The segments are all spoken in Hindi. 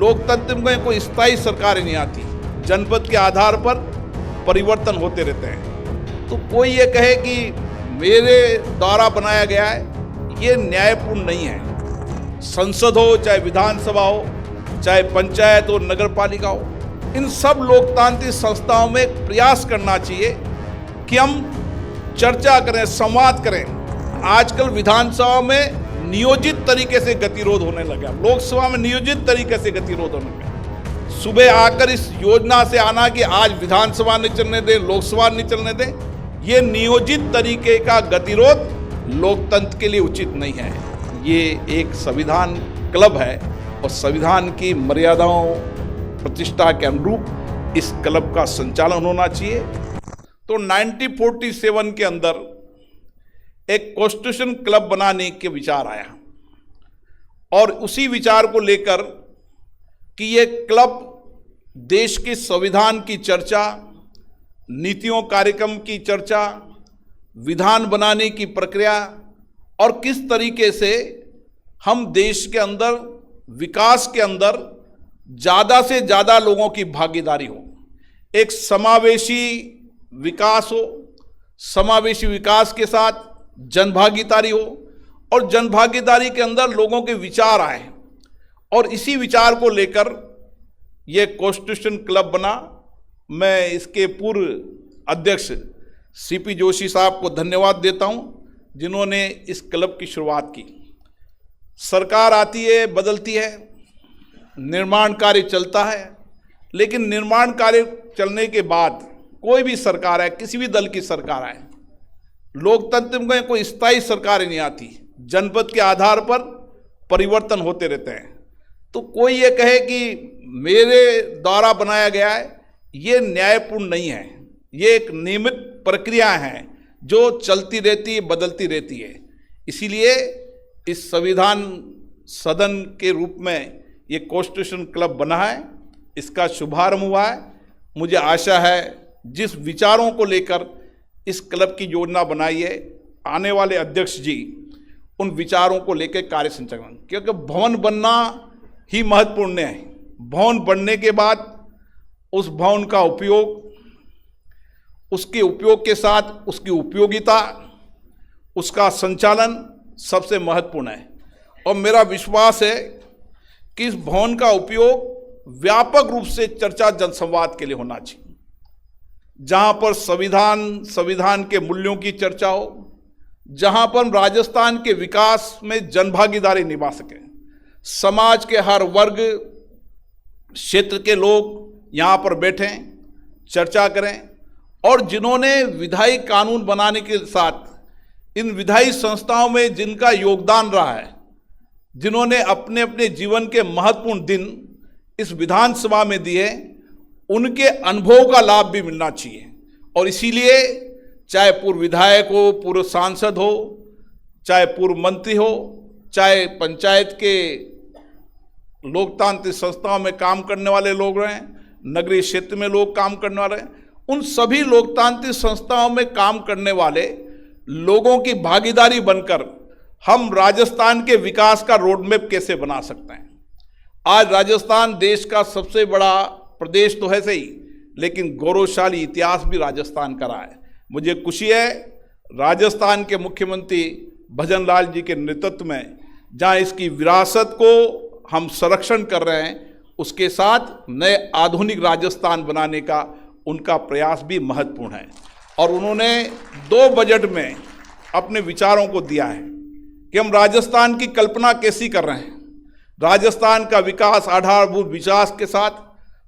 लोकतंत्र में कोई स्थायी सरकार नहीं आती, जनपद के आधार पर परिवर्तन होते रहते हैं। तो कोई ये कहे कि मेरे द्वारा बनाया गया है, ये न्यायपूर्ण नहीं है। संसद हो, चाहे विधानसभा हो, चाहे पंचायत हो, नगर पालिका हो, इन सब लोकतांत्रिक संस्थाओं में एक प्रयास करना चाहिए कि हम चर्चा करें, संवाद करें। आजकल विधानसभा में नियोजित तरीके से गतिरोध होने लगा, लोकसभा में नियोजित तरीके से गतिरोध होने लगा। सुबह आकर इस योजना से आना कि आज विधानसभा नहीं चलने दें, लोकसभा नहीं चलने दें, ये नियोजित तरीके का गतिरोध लोकतंत्र के लिए उचित नहीं है। ये एक संविधान क्लब है और संविधान की मर्यादाओं, प्रतिष्ठा के अनुरूप इस क्लब का संचालन होना चाहिए। तो 1947 के अंदर एक कॉन्स्टिट्यूशन क्लब बनाने के विचार आया और उसी विचार को लेकर कि ये क्लब देश के संविधान की चर्चा, नीतियों कार्यक्रम की चर्चा, विधान बनाने की प्रक्रिया और किस तरीके से हम देश के अंदर विकास के अंदर ज़्यादा से ज़्यादा लोगों की भागीदारी हो, एक समावेशी विकास हो, समावेशी विकास के साथ जनभागीदारी हो और जनभागीदारी के अंदर लोगों के विचार आए और इसी विचार को लेकर ये कॉन्स्टिट्यूशन क्लब बना। मैं इसके पूर्व अध्यक्ष सीपी जोशी साहब को धन्यवाद देता हूं, जिन्होंने इस क्लब की शुरुआत की। सरकार आती है, बदलती है, निर्माण कार्य चलता है, लेकिन निर्माण कार्य चलने के बाद कोई भी सरकार है, किसी भी दल की सरकार आए, लोकतंत्र में कोई स्थायी सरकार नहीं आती, जनपद के आधार पर परिवर्तन होते रहते हैं। तो कोई ये कहे कि मेरे द्वारा बनाया गया है, ये न्यायपूर्ण नहीं है। ये एक नियमित प्रक्रिया है जो चलती रहती है, बदलती रहती है। इसीलिए इस संविधान सदन के रूप में ये कॉन्स्टिट्यूशन क्लब बना है, इसका शुभारंभ हुआ है। मुझे आशा है जिस विचारों को लेकर इस क्लब की योजना बनाई है, आने वाले अध्यक्ष जी उन विचारों को लेकर कार्य संचालन, क्योंकि भवन बनना ही महत्वपूर्ण है। भवन बनने के बाद उस भवन का उपयोग, उसके उपयोग के साथ उसकी उपयोगिता, उसका संचालन सबसे महत्वपूर्ण है। और मेरा विश्वास है कि इस भवन का उपयोग व्यापक रूप से चर्चा जनसंवाद के लिए होना चाहिए, जहां पर संविधान के मूल्यों की चर्चा हो, जहां पर राजस्थान के विकास में जनभागीदारी निभा सके, समाज के हर वर्ग क्षेत्र के लोग यहां पर बैठें, चर्चा करें और जिन्होंने विधायी कानून बनाने के साथ इन विधायी संस्थाओं में जिनका योगदान रहा है, जिन्होंने अपने अपने जीवन के महत्वपूर्ण दिन इस विधानसभा में दिए, उनके अनुभव का लाभ भी मिलना चाहिए। और इसीलिए चाहे पूर्व विधायक हो, पूर्व सांसद हो, चाहे पूर्व मंत्री हो, चाहे पंचायत के लोकतांत्रिक संस्थाओं में काम करने वाले लोग रहें, नगरीय क्षेत्र में लोग काम करने वाले हैं, उन सभी लोकतांत्रिक संस्थाओं में काम करने वाले लोगों की भागीदारी बनकर हम राजस्थान के विकास का रोडमैप कैसे बना सकते हैं। आज राजस्थान देश का सबसे बड़ा प्रदेश तो है सही, लेकिन गौरवशाली इतिहास भी राजस्थान का रहा है। मुझे खुशी है राजस्थान के मुख्यमंत्री भजन लाल जी के नेतृत्व में जहां इसकी विरासत को हम संरक्षण कर रहे हैं, उसके साथ नए आधुनिक राजस्थान बनाने का उनका प्रयास भी महत्वपूर्ण है। और उन्होंने 2 बजट में अपने विचारों को दिया है कि हम राजस्थान की कल्पना कैसी कर रहे हैं, राजस्थान का विकास आधारभूत विकास के साथ,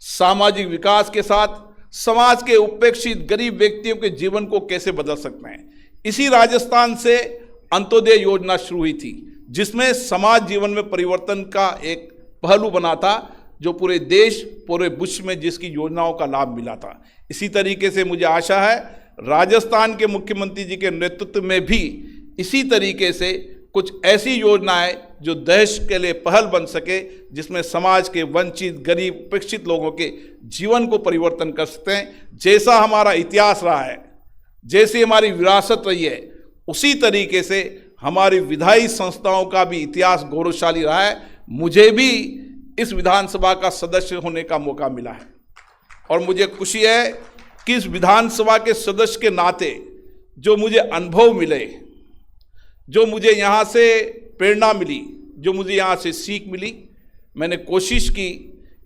सामाजिक विकास के साथ, समाज के उपेक्षित गरीब व्यक्तियों के जीवन को कैसे बदल सकते हैं। इसी राजस्थान से अंत्योदय योजना शुरू हुई थी, जिसमें समाज जीवन में परिवर्तन का एक पहलू बना था, जो पूरे देश, पूरे विश्व में जिसकी योजनाओं का लाभ मिला था। इसी तरीके से मुझे आशा है राजस्थान के मुख्यमंत्री जी के नेतृत्व में भी इसी तरीके से कुछ ऐसी योजनाएं जो देश के लिए पहल बन सके, जिसमें समाज के वंचित, गरीब, उपेक्षित लोगों के जीवन को परिवर्तन कर सकते हैं। जैसा हमारा इतिहास रहा है, जैसी हमारी विरासत रही है, उसी तरीके से हमारी विधायी संस्थाओं का भी इतिहास गौरवशाली रहा है। मुझे भी इस विधानसभा का सदस्य होने का मौका मिला है और मुझे खुशी है कि इस विधानसभा के सदस्य के नाते जो मुझे अनुभव मिले, जो मुझे यहाँ से प्रेरणा मिली, जो मुझे यहाँ से सीख मिली, मैंने कोशिश की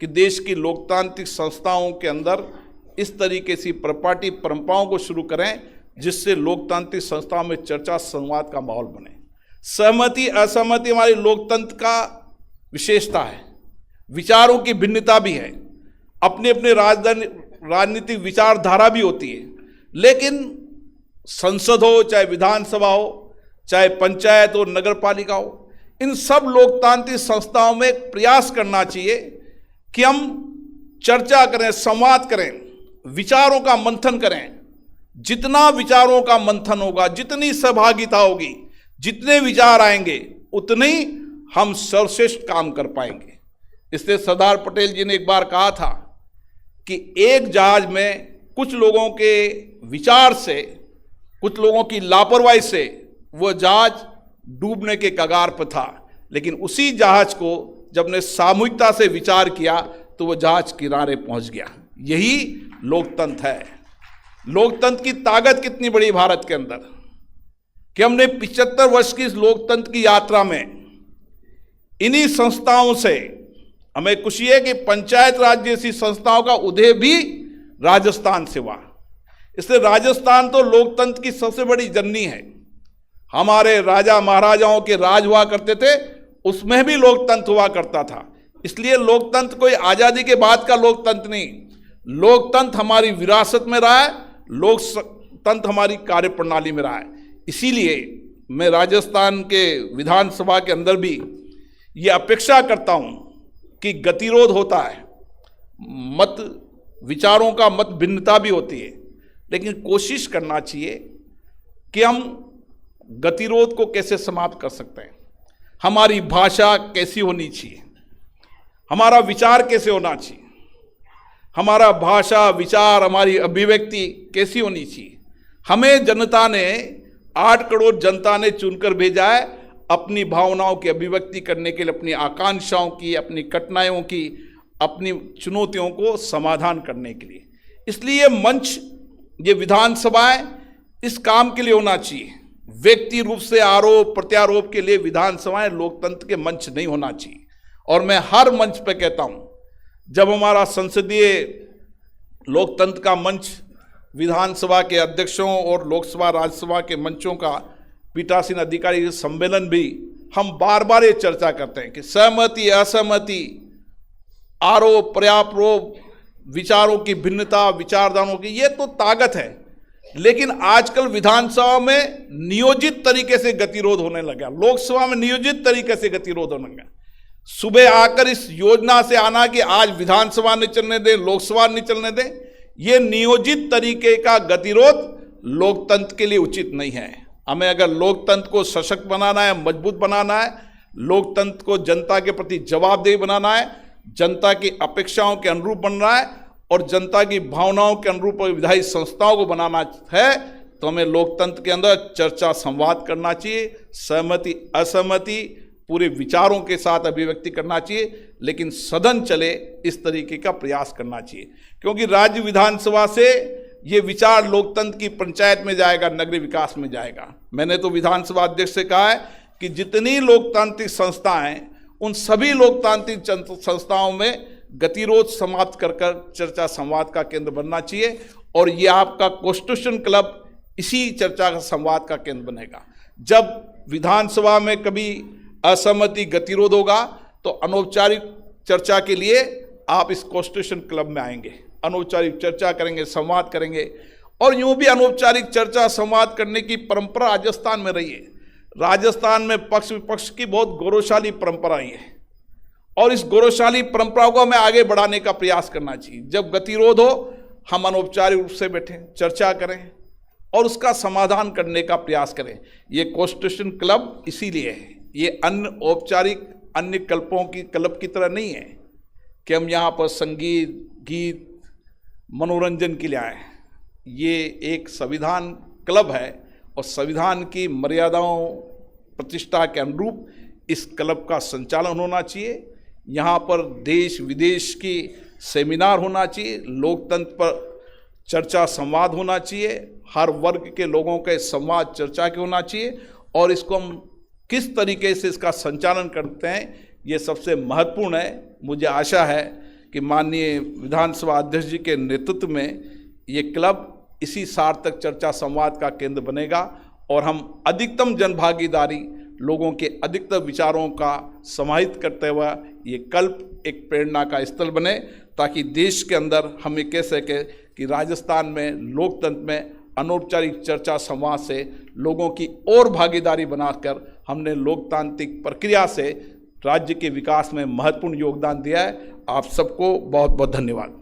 कि देश की लोकतांत्रिक संस्थाओं के अंदर इस तरीके से प्रपार्टी परंपराओं को शुरू करें जिससे लोकतांत्रिक संस्थाओं में चर्चा संवाद का माहौल बने। सहमति असहमति हमारी लोकतंत्र का विशेषता है, विचारों की भिन्नता भी है, अपने अपने राजनीतिक विचारधारा भी होती है, लेकिन संसद हो चाहे विधानसभा हो चाहे पंचायत हो नगर पालिका हो, इन सब लोकतांत्रिक संस्थाओं में एक प्रयास करना चाहिए कि हम चर्चा करें, संवाद करें, विचारों का मंथन करें। जितना विचारों का मंथन होगा, जितनी सहभागिता होगी, जितने विचार आएंगे, उतने ही हम सर्वश्रेष्ठ काम कर पाएंगे। इसलिए सरदार पटेल जी ने एक बार कहा था कि एक जहाज में कुछ लोगों के विचार से, कुछ लोगों की लापरवाही से वह जहाज डूबने के कगार पर था, लेकिन उसी जहाज को जब ने सामूहिकता से विचार किया तो वह जहाज किनारे पहुंच गया। यही लोकतंत्र है। लोकतंत्र की ताकत कितनी बड़ी भारत के अंदर कि हमने 75 वर्ष की इस लोकतंत्र की यात्रा में इन्हीं संस्थाओं से हमें खुशी है कि पंचायत राज जैसी संस्थाओं का उदय भी राजस्थान से हुआ। इसलिए राजस्थान तो लोकतंत्र की सबसे बड़ी जननी है। हमारे राजा महाराजाओं के राज हुआ करते थे, उसमें भी लोकतंत्र हुआ करता था। इसलिए लोकतंत्र कोई आजादी के बाद का लोकतंत्र नहीं, लोकतंत्र हमारी विरासत में रहा है, लोकतंत्र हमारी कार्यप्रणाली में रहा है। इसीलिए मैं राजस्थान के विधानसभा के अंदर भी ये अपेक्षा करता हूं कि गतिरोध होता है, मत विचारों का मत भिन्नता भी होती है, लेकिन कोशिश करना चाहिए कि हम गतिरोध को कैसे समाप्त कर सकते हैं। हमारी भाषा कैसी होनी चाहिए, हमारा विचार कैसे होना चाहिए, हमारा भाषा विचार हमारी अभिव्यक्ति कैसी होनी चाहिए। हमें जनता ने 8 करोड़ जनता ने चुनकर भेजा है अपनी भावनाओं की अभिव्यक्ति करने के लिए, अपनी आकांक्षाओं की, अपनी कठिनाइयों की, अपनी चुनौतियों को समाधान करने के लिए। इसलिए मंच, ये विधानसभाएं इस काम के लिए होना चाहिए। व्यक्ति रूप से आरोप प्रत्यारोप के लिए विधानसभाएं लोकतंत्र के मंच नहीं होना चाहिए। और मैं हर मंच पर कहता हूं, जब हमारा संसदीय लोकतंत्र का मंच विधानसभा के अध्यक्षों और लोकसभा राज्यसभा के मंचों का पीठासीन अधिकारी सम्मेलन भी हम बार बार ये चर्चा करते हैं कि सहमति असहमति, आरोप प्रत्यारोप, विचारों की भिन्नता, विचारधाराओं की, ये तो ताकत है, लेकिन आजकल विधानसभा में नियोजित तरीके से गतिरोध होने लगा, लोकसभा में नियोजित तरीके से गतिरोध होने लगा। सुबह आकर इस योजना से आना कि आज विधानसभा नहीं चलने दें, लोकसभा नहीं चलने दें, ये नियोजित तरीके का गतिरोध लोकतंत्र के लिए उचित नहीं है। हमें अगर लोकतंत्र को सशक्त बनाना है, मजबूत बनाना है, लोकतंत्र को जनता के प्रति जवाबदेही बनाना है, जनता की अपेक्षाओं के अनुरूप बनना है और जनता की भावनाओं के अनुरूप विधायी संस्थाओं को बनाना है, तो हमें लोकतंत्र के अंदर चर्चा संवाद करना चाहिए, सहमति असहमति पूरे विचारों के साथ अभिव्यक्ति करना चाहिए, लेकिन सदन चले इस तरीके का प्रयास करना चाहिए। क्योंकि राज्य विधानसभा से ये विचार लोकतंत्र की पंचायत में जाएगा, नगरीय विकास में जाएगा। मैंने तो विधानसभा अध्यक्ष से कहा है कि जितनी लोकतांत्रिक संस्थाएं हैं, उन सभी लोकतांत्रिक संस्थाओं में गतिरोध समाप्त कर चर्चा संवाद का केंद्र बनना चाहिए और ये आपका कॉन्स्टिट्यूशन क्लब इसी चर्चा का संवाद का केंद्र बनेगा। जब विधानसभा में कभी असहमति गतिरोध होगा तो अनौपचारिक चर्चा के लिए आप इस कॉन्स्टिट्यूशन क्लब में आएंगे, अनौपचारिक चर्चा करेंगे, संवाद करेंगे। और यूं भी अनौपचारिक चर्चा संवाद करने की परंपरा राजस्थान में रही है। राजस्थान में पक्ष विपक्ष की बहुत गौरवशाली परंपरा है और इस गौरवशाली परंपरा को हमें आगे बढ़ाने का प्रयास करना चाहिए। जब गतिरोध हो, हम अनौपचारिक रूप से बैठें, चर्चा करें और उसका समाधान करने का प्रयास करें। ये कॉन्स्टिट्यूशन क्लब इसीलिए है, ये अन्य औपचारिक अन्य क्लब की तरह नहीं है कि हम यहाँ पर संगीत गीत मनोरंजन के लिए आए। ये एक संविधान क्लब है और संविधान की मर्यादाओं प्रतिष्ठा के अनुरूप इस क्लब का संचालन होना चाहिए। यहाँ पर देश विदेश की सेमिनार होना चाहिए, लोकतंत्र पर चर्चा संवाद होना चाहिए, हर वर्ग के लोगों के संवाद चर्चा के होना चाहिए, और इसको हम किस तरीके से इसका संचालन करते हैं ये सबसे महत्वपूर्ण है। मुझे आशा है कि माननीय विधानसभा अध्यक्ष जी के नेतृत्व में ये क्लब इसी सार्थक चर्चा संवाद का केंद्र बनेगा और हम अधिकतम जनभागीदारी, लोगों के अधिकतर विचारों का समाहित करते हुए ये कल्प एक प्रेरणा का स्थल बने, ताकि देश के अंदर हम ये कह सकें कि राजस्थान में लोकतंत्र में अनौपचारिक चर्चा संवाद से लोगों की और भागीदारी बनाकर हमने लोकतांत्रिक प्रक्रिया से राज्य के विकास में महत्वपूर्ण योगदान दिया है। आप सबको बहुत बहुत धन्यवाद।